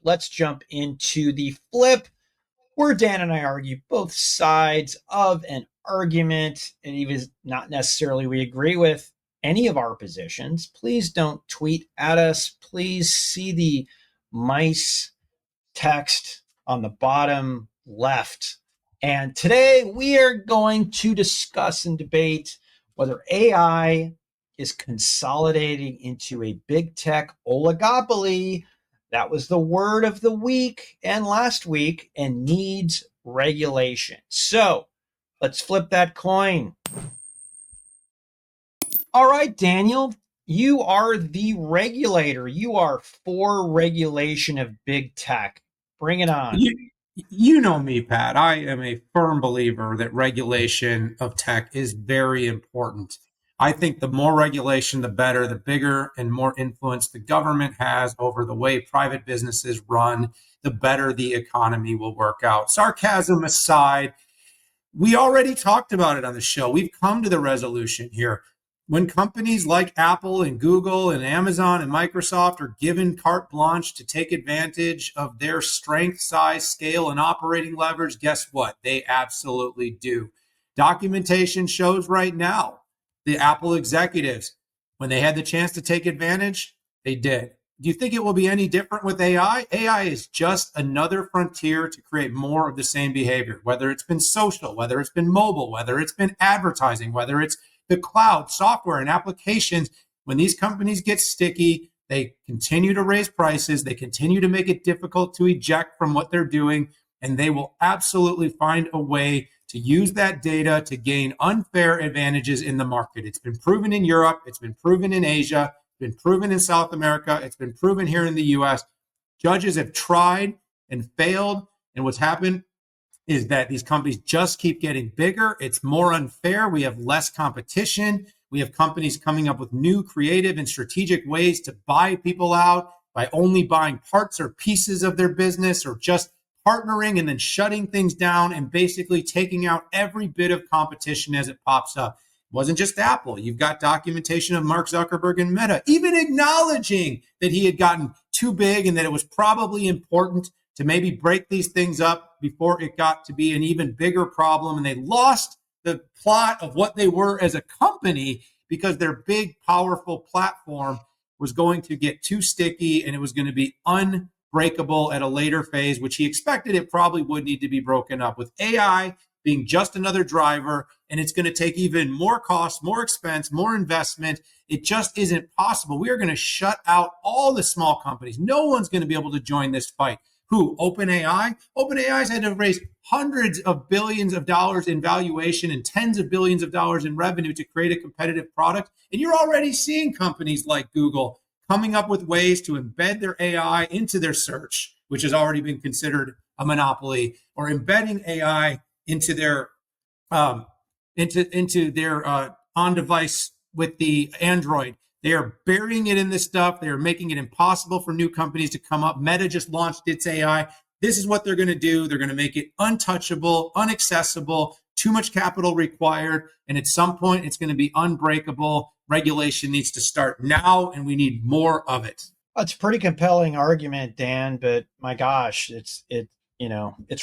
let's jump into the flip where Dan and I argue both sides of an argument, and even not necessarily we agree with any of our positions. Please don't tweet at us. Please see the mice text on the bottom left. And today we are going to discuss and debate whether AI is consolidating into a big tech oligopoly. That was the word of the week and last week, and needs regulation. So let's flip that coin. All right, Daniel, you are the regulator. You are for regulation of big tech. Bring it on. You know me, Pat. I am a firm believer that regulation of tech is very important. I think the more regulation, the better, the bigger and more influence the government has over the way private businesses run, the better the economy will work out. Sarcasm aside, we already talked about it on the show. We've come to the resolution here. When companies like Apple and Google and Amazon and Microsoft are given carte blanche to take advantage of their strength, size, scale, and operating leverage, guess what? They absolutely do. Documentation shows right now the Apple executives, when they had the chance to take advantage, they did. Do you think it will be any different with AI? AI is just another frontier to create more of the same behavior, whether it's been social, whether it's been mobile, whether it's been advertising, whether it's the cloud, software, and applications. When these companies get sticky, they continue to raise prices, they continue to make it difficult to eject from what they're doing, and they will absolutely find a way to use that data to gain unfair advantages in the market. It's been proven in Europe, it's been proven in Asia, been proven in South America. It's been proven here in the US. Judges have tried and failed. And what's happened is that these companies just keep getting bigger. It's more unfair. We have less competition. We have companies coming up with new creative and strategic ways to buy people out by only buying parts or pieces of their business, or just partnering and then shutting things down and basically taking out every bit of competition as it pops up. Wasn't just Apple. You've got documentation of Mark Zuckerberg and Meta, even acknowledging that he had gotten too big and that it was probably important to maybe break these things up before it got to be an even bigger problem. And they lost the plot of what they were as a company because their big, powerful platform was going to get too sticky and it was going to be unbreakable at a later phase, which he expected it probably would need to be broken up. With AI being just another driver, and it's going to take even more cost, more expense, more investment. It just isn't possible. We are going to shut out all the small companies. No one's going to be able to join this fight. Who? OpenAI? OpenAI's had to raise hundreds of billions of dollars in valuation and tens of billions of dollars in revenue to create a competitive product. And you're already seeing companies like Google coming up with ways to embed their AI into their search, which has already been considered a monopoly, or embedding AI into their on device with the Android. They are burying it in this stuff. They are making it impossible for new companies to come up. Meta just launched its AI. This is what they're going to do. They're going to make it untouchable, inaccessible, too much capital required, and at some point it's going to be unbreakable. Regulation needs to start now, and we need more of it. It's a pretty compelling argument, Dan, but my gosh, it's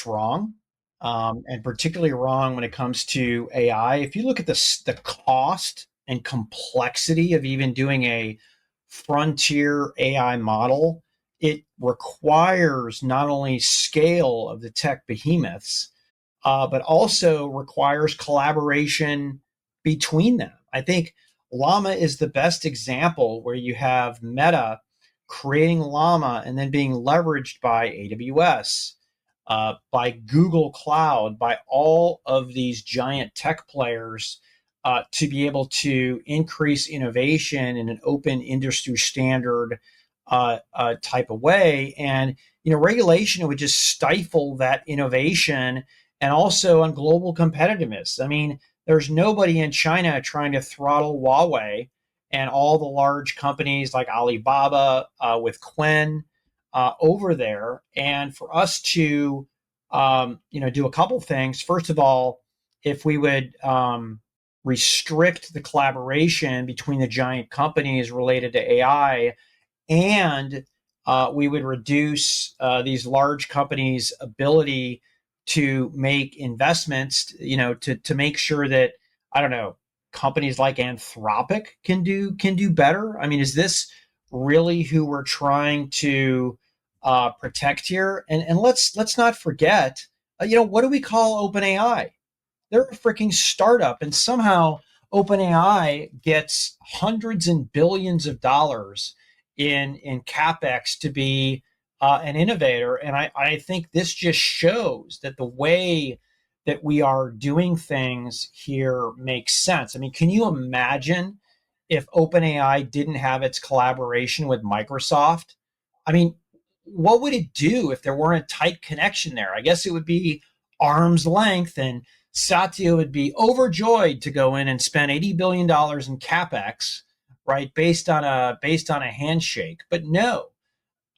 wrong, and particularly wrong when it comes to AI. If you look at the cost and complexity of even doing a frontier AI model, it requires not only scale of the tech behemoths, but also requires collaboration between them. I think Llama is the best example where you have Meta creating Llama and then being leveraged by AWS, by Google Cloud, by all of these giant tech players to be able to increase innovation in an open industry standard type of way. And regulation would just stifle that innovation, and also on global competitiveness. I mean, there's nobody in China trying to throttle Huawei and all the large companies like Alibaba with Quen over there. And for us to, do a couple things. First of all, if we would restrict the collaboration between the giant companies related to AI, and we would reduce these large companies' ability to make investments, to make sure that, I don't know, companies like Anthropic can do better. I mean, is this really who we're trying to protect here? And let's not forget, what do we call OpenAI? They're a freaking startup, and somehow OpenAI gets hundreds and billions of dollars in capex to be an innovator. And I think this just shows that the way that we are doing things here makes sense. I mean, can you imagine if OpenAI didn't have its collaboration with Microsoft? I mean, what would it do if there weren't a tight connection there? I guess it would be arm's length, and Satya would be overjoyed to go in and spend $80 billion in capex, right, based on a handshake. But no,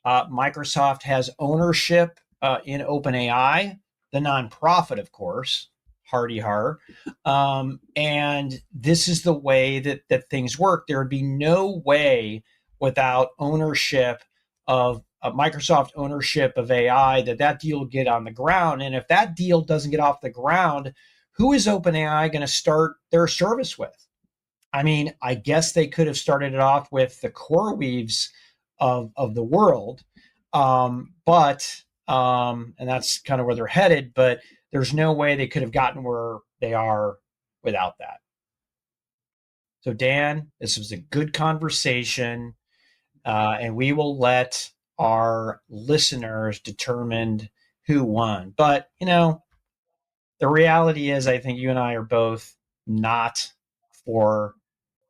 Microsoft has ownership in OpenAI, the nonprofit, of course, hardy har. And this is the way that things work. There would be no way without ownership of Microsoft ownership of AI that deal would get on the ground. And if that deal doesn't get off the ground, who is OpenAI going to start their service with? I mean, I guess they could have started it off with the CoreWeaves of the world, and that's kind of where they're headed. But there's no way they could have gotten where they are without that. So, Dan, this was a good conversation, and we will let our listeners determine who won. But the reality is, I think you and I are both not for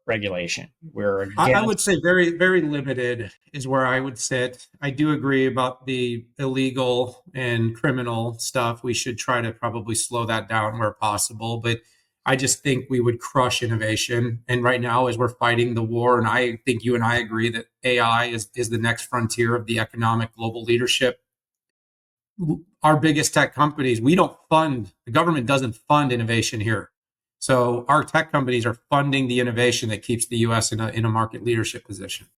regulation. We're I against. would say very, very limited is where I would sit. I do agree about the illegal and criminal stuff. We should try to probably slow that down where possible. But I just think we would crush innovation. And right now, as we're fighting the war, and I think you and I agree that AI is the next frontier of the economic global leadership. Our biggest tech companies, the government doesn't fund innovation here. So our tech companies are funding the innovation that keeps the US in a market leadership position.